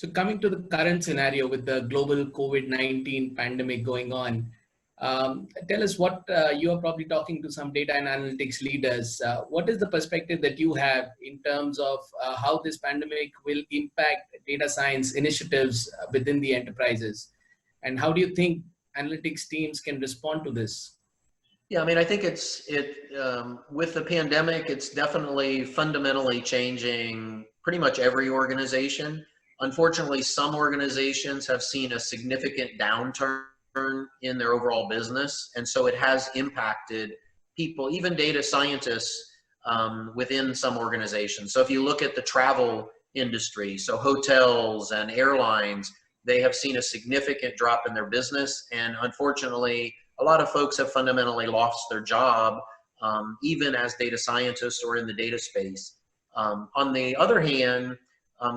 So coming to the current scenario with the global COVID-19 pandemic going on, tell us what you are probably talking to some data and analytics leaders. What is the perspective that you have in terms of how this pandemic will impact data science initiatives within the enterprises? And how do you think analytics teams can respond to this? Yeah, I mean, I think with the pandemic, it's definitely fundamentally changing pretty much every organization. Unfortunately, some organizations have seen a significant downturn in their overall business, and so it has impacted people, even data scientists within some organizations. So if you look at the travel industry, so hotels and airlines, they have seen a significant drop in their business, and unfortunately, a lot of folks have fundamentally lost their job, even as data scientists or in the data space. On the other hand,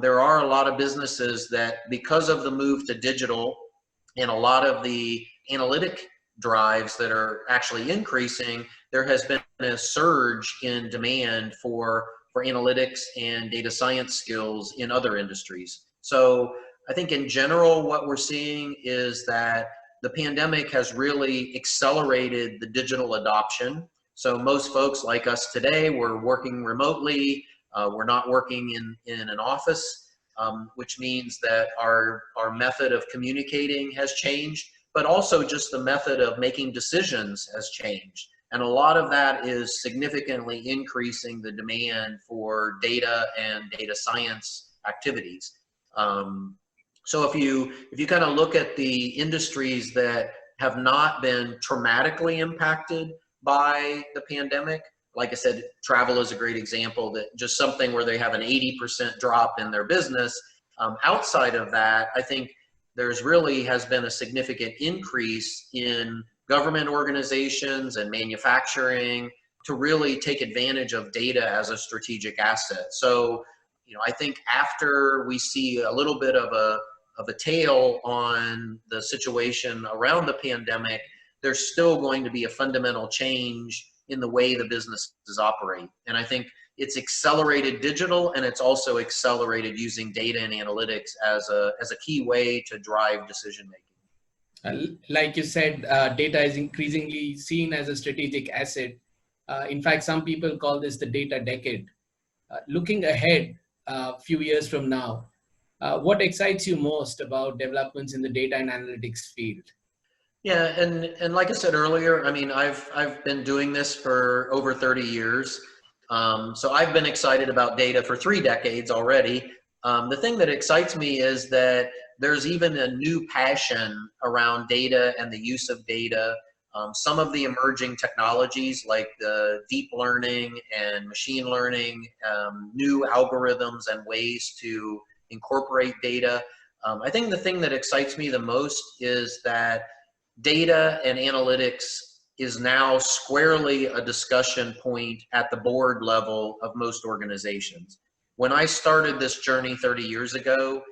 there are a lot of businesses that, because of the move to digital and a lot of the analytic drives that are actually increasing, there has been a surge in demand for analytics and data science skills in other industries. So I think in general, what we're seeing is that the pandemic has really accelerated the digital adoption. So most folks like us today, we're working remotely. We're not working in an office, which means that our method of communicating has changed, but also just the method of making decisions has changed. And a lot of that is significantly increasing the demand for data and data science activities. So if you kind of look at the industries that have not been traumatically impacted by the pandemic, like I said, travel is a great example, that just something where they have an 80% drop in their business. Outside of that, I think there's really has been a significant increase in government organizations and manufacturing to really take advantage of data as a strategic asset. So, I think after we see a little bit of a tail on the situation around the pandemic, there's still going to be a fundamental change in the way the businesses operate. And I think it's accelerated digital, and it's also accelerated using data and analytics as a key way to drive decision making. Like you said, data is increasingly seen as a strategic asset. In fact, some people call this the data decade. Looking ahead a few years from now, what excites you most about developments in the data and analytics field? Yeah, and like I said earlier, I mean, I've been doing this for over 30 years. So I've been excited about data for 3 decades already. The thing that excites me is that there's even a new passion around data and the use of data. Some of the emerging technologies like the deep learning and machine learning, new algorithms and ways to incorporate data. I think the thing that excites me the most is that data and analytics is now squarely a discussion point at the board level of most organizations. When I started this journey 30 years ago,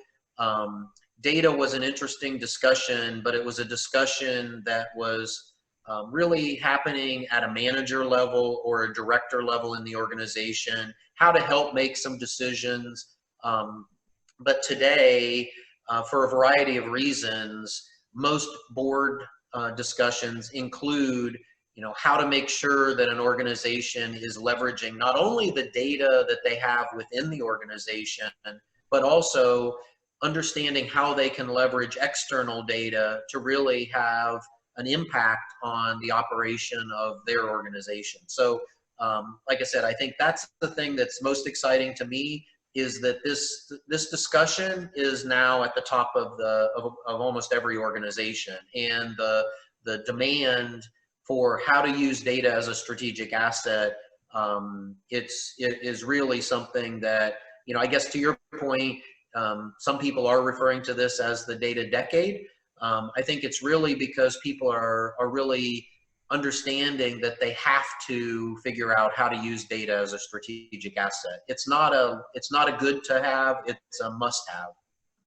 data was an interesting discussion, but it was a discussion that was really happening at a manager level or a director level in the organization, how to help make some decisions. But today, for a variety of reasons, most board discussions include, how to make sure that an organization is leveraging not only the data that they have within the organization, but also understanding how they can leverage external data to really have an impact on the operation of their organization. So, like I said, I think that's the thing that's most exciting to me, is that this discussion is now at the top of almost every organization, and the demand for how to use data as a strategic asset, it is really something that, I guess to your point, some people are referring to this as the data decade. I think it's really because people are really understanding that they have to figure out how to use data as a strategic asset. It's not a good to have, it's a must have.